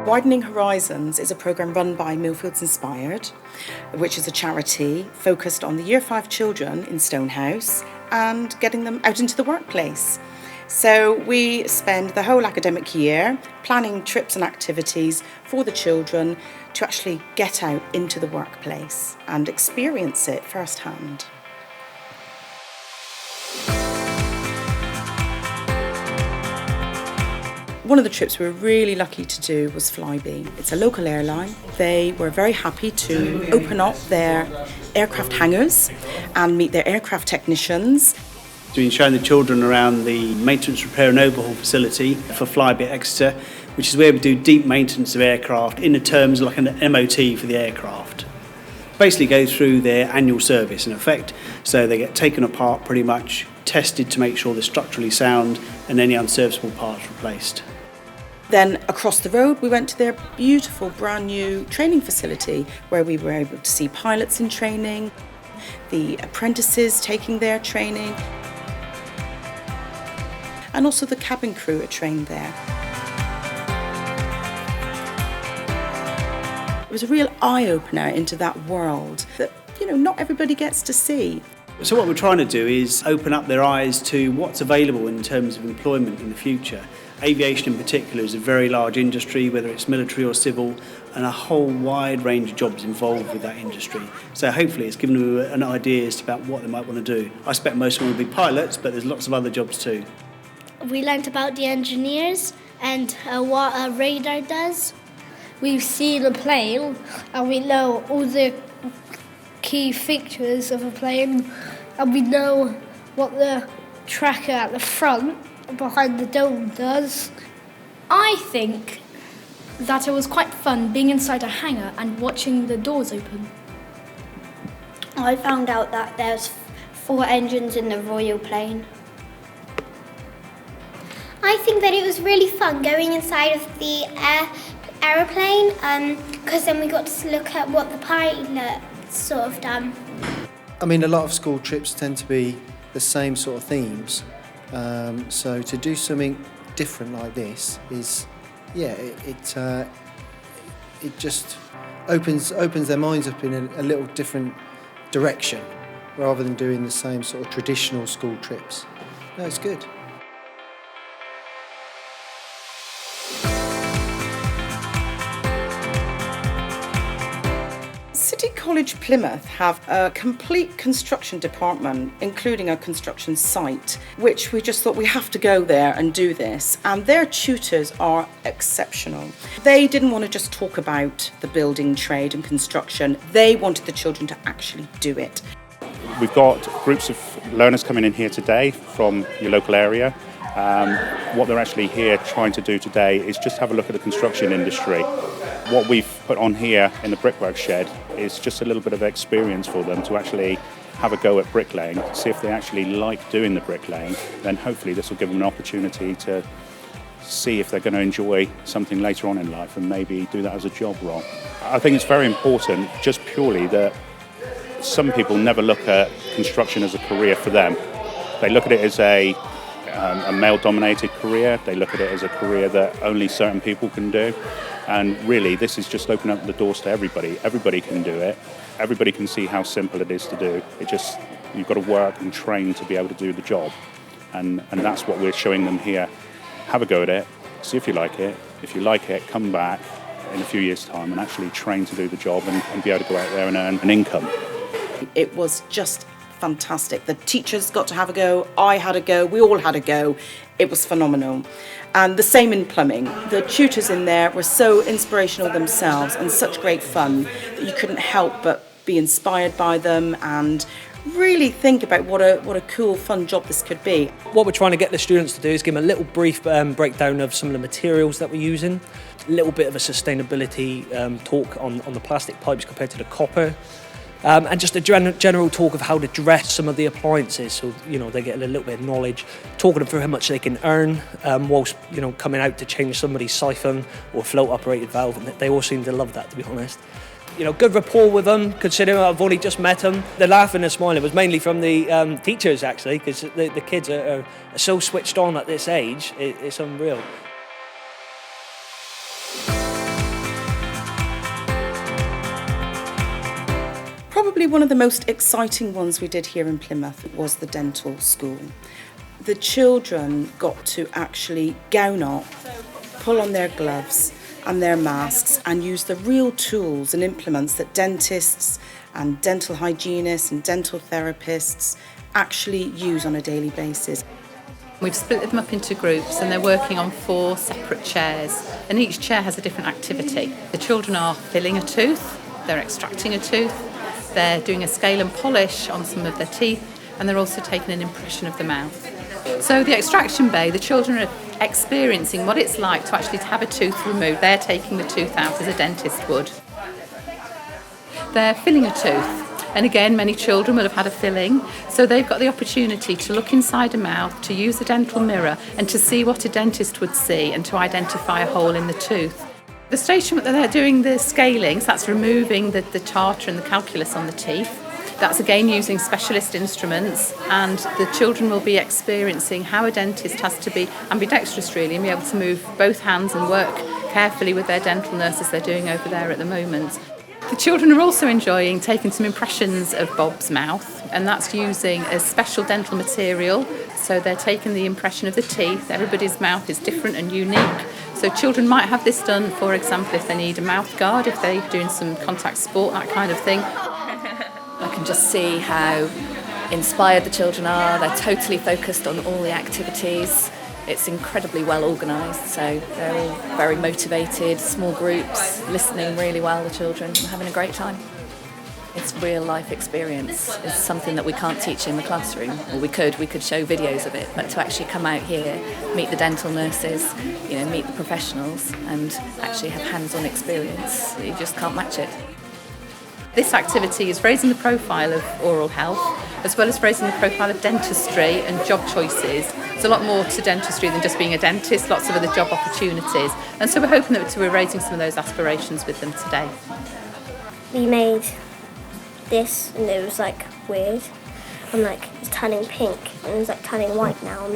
Widening Horizons is a programme run by Millfields Inspired, which is a charity focused on the Year 5 children in Stonehouse and getting them out into the workplace. So we spend the whole academic year planning trips and activities for the children to actually get out into the workplace and experience it firsthand. One of the trips we were really lucky to do was Flybe. It's a local airline. They were very happy to open up their aircraft hangars and meet their aircraft technicians. We've been showing the children around the maintenance, repair and overhaul facility for Flybe at Exeter, which is where we do deep maintenance of aircraft in the terms like an MOT for the aircraft. Basically go through their annual service in effect, so they get taken apart pretty much, tested to make sure they're structurally sound and any unserviceable parts replaced. Then across the road we went to their beautiful brand new training facility where we were able to see pilots in training, the apprentices taking their training, and also the cabin crew are trained there. It was a real eye-opener into that world that, not everybody gets to see. So what we're trying to do is open up their eyes to what's available in terms of employment in the future. Aviation in particular is a very large industry, whether it's military or civil, and a whole wide range of jobs involved with that industry. So hopefully it's given them an idea as to about what they might want to do. I expect most of them will be pilots, but there's lots of other jobs too. We learnt about the engineers and what a radar does. We've seen a plane and we know all the key features of a plane, and we know what the tracker at the front behind the dome does. I think that it was quite fun being inside a hangar and watching the doors open. I found out that there's 4 engines in the Royal plane. I think that it was really fun going inside of the aeroplane because then we got to look at what the pilot sort of done. I mean, a lot of school trips tend to be the same sort of themes. So to do something different like this is, it just opens their minds up in a little different direction rather than doing the same sort of traditional school trips. No, it's good. College Plymouth have a complete construction department, including a construction site, which we just thought we have to go there and do this. And their tutors are exceptional. They didn't want to just talk about the building trade and construction. They wanted the children to actually do it. We've got groups of learners coming in here today from your local area. What they're actually here trying to do today is just have a look at the construction industry. What we've put on here in the brickwork shed is just a little bit of experience for them to actually have a go at bricklaying, see if they actually like doing the bricklaying. Then hopefully this will give them an opportunity to see if they're going to enjoy something later on in life and maybe do that as a job role. I think it's very important just purely that some people never look at construction as a career for them. They look at it as a male-dominated career. They look at it as a career that only certain people can do. And really, this is just opening up the doors to everybody. Everybody can do it. Everybody can see how simple it is to do. You've got to work and train to be able to do the job. And that's what we're showing them here. Have a go at it, see if you like it. If you like it, come back in a few years' time and actually train to do the job and be able to go out there and earn an income. It was just fantastic. The teachers got to have a go, I had a go, we all had a go. It was phenomenal. And the same in plumbing. The tutors in there were so inspirational themselves and such great fun that you couldn't help but be inspired by them and really think about what a cool, fun job this could be. What we're trying to get the students to do is give them a little brief breakdown of some of the materials that we're using, a little bit of a sustainability talk on the plastic pipes compared to the copper. And just a general talk of how to dress some of the appliances, so they get a little bit of knowledge, talking them through how much they can earn whilst coming out to change somebody's siphon or float operated valve, and they all seem to love that, to be honest. Good rapport with them, considering I've only just met them. The laughing and smiling was mainly from the teachers, actually, because the kids are so switched on at this age, it's unreal. Probably one of the most exciting ones we did here in Plymouth was the dental school. The children got to actually gown up, pull on their gloves and their masks and use the real tools and implements that dentists and dental hygienists and dental therapists actually use on a daily basis. We've split them up into groups and they're working on 4 separate chairs, and each chair has a different activity. The children are filling a tooth, they're extracting a tooth, they're doing a scale and polish on some of their teeth, and they're also taking an impression of the mouth. So the extraction bay, the children are experiencing what it's like to actually have a tooth removed. They're taking the tooth out as a dentist would. They're filling a tooth, and again many children will have had a filling, so they've got the opportunity to look inside a mouth, to use a dental mirror and to see what a dentist would see and to identify a hole in the tooth. The station that they're doing the scaling, so that's removing the tartar and the calculus on the teeth. That's again using specialist instruments, and the children will be experiencing how a dentist has to be ambidextrous really and be able to move both hands and work carefully with their dental nurses they're doing over there at the moment. The children are also enjoying taking some impressions of Bob's mouth, and that's using a special dental material. So they're taking the impression of the teeth. Everybody's mouth is different and unique. So children might have this done, for example, if they need a mouth guard, if they're doing some contact sport, that kind of thing. I can just see how inspired the children are. They're totally focused on all the activities. It's incredibly well organised, so they're all very motivated, small groups, listening really well, the children, and having a great time. It's real life experience. It's something that we can't teach in the classroom. Well, we could show videos of it, but to actually come out here, meet the dental nurses, meet the professionals and actually have hands-on experience, you just can't match it. This activity is raising the profile of oral health, as well as raising the profile of dentistry and job choices. There's a lot more to dentistry than just being a dentist, lots of other job opportunities. And so we're hoping that we're raising some of those aspirations with them today. We made this and it was weird. I'm it's turning pink and it's turning white now.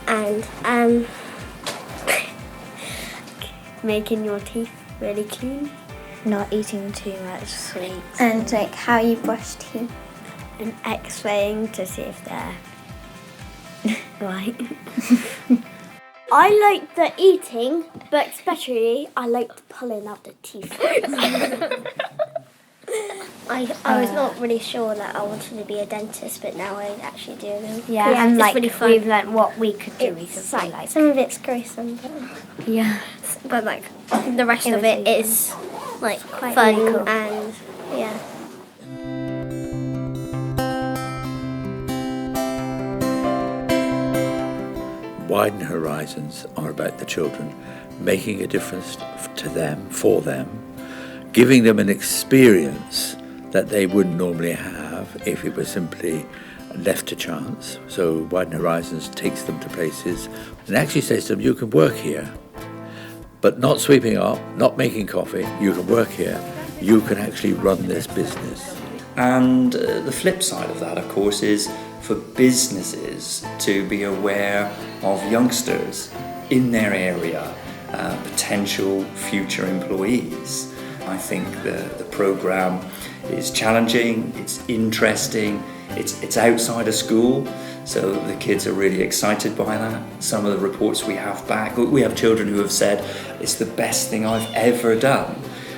And making your teeth really clean. Not eating too much sweets. And how you brush teeth. And x-raying to see if they're right. I like the eating, but especially I like the pulling out the teeth. I was not really sure that I wanted to be a dentist, but now I actually do. Yeah, and it's really fun. we've learnt what we could do. Some of it's gruesome, but yeah, but the rest of it is quite fun really cool. and yeah. Widening Horizons are about the children, making a difference to them, for them, giving them an experience that they wouldn't normally have if it was simply left to chance. So Widening Horizons takes them to places and actually says to them, you can work here, but not sweeping up, not making coffee, you can work here, you can actually run this business. And the flip side of that, of course, is for businesses to be aware of youngsters in their area, potential future employees. I think the programme is challenging, it's interesting, it's outside of school, so the kids are really excited by that. Some of the reports we have back, we have children who have said, it's the best thing I've ever done.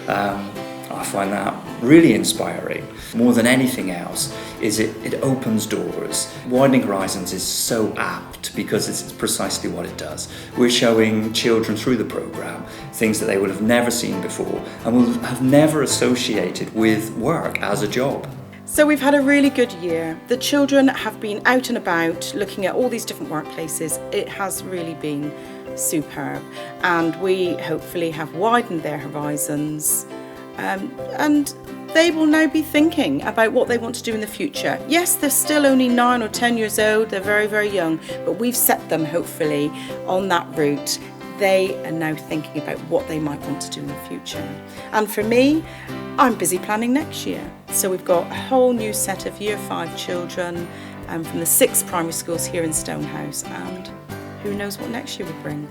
I find that really inspiring. More than anything else, is it opens doors. Widening Horizons is so apt because it's precisely what it does. We're showing children through the programme things that they would have never seen before and will have never associated with work as a job. So we've had a really good year. The children have been out and about looking at all these different workplaces. It has really been superb, and we hopefully have widened their horizons. And they will now be thinking about what they want to do in the future. Yes, they're still only 9 or 10 years old, they're very, very young, but we've set them hopefully on that route. They are now thinking about what they might want to do in the future. And for me, I'm busy planning next year. So we've got a whole new set of Year 5 children from the 6 primary schools here in Stonehouse, and who knows what next year will bring.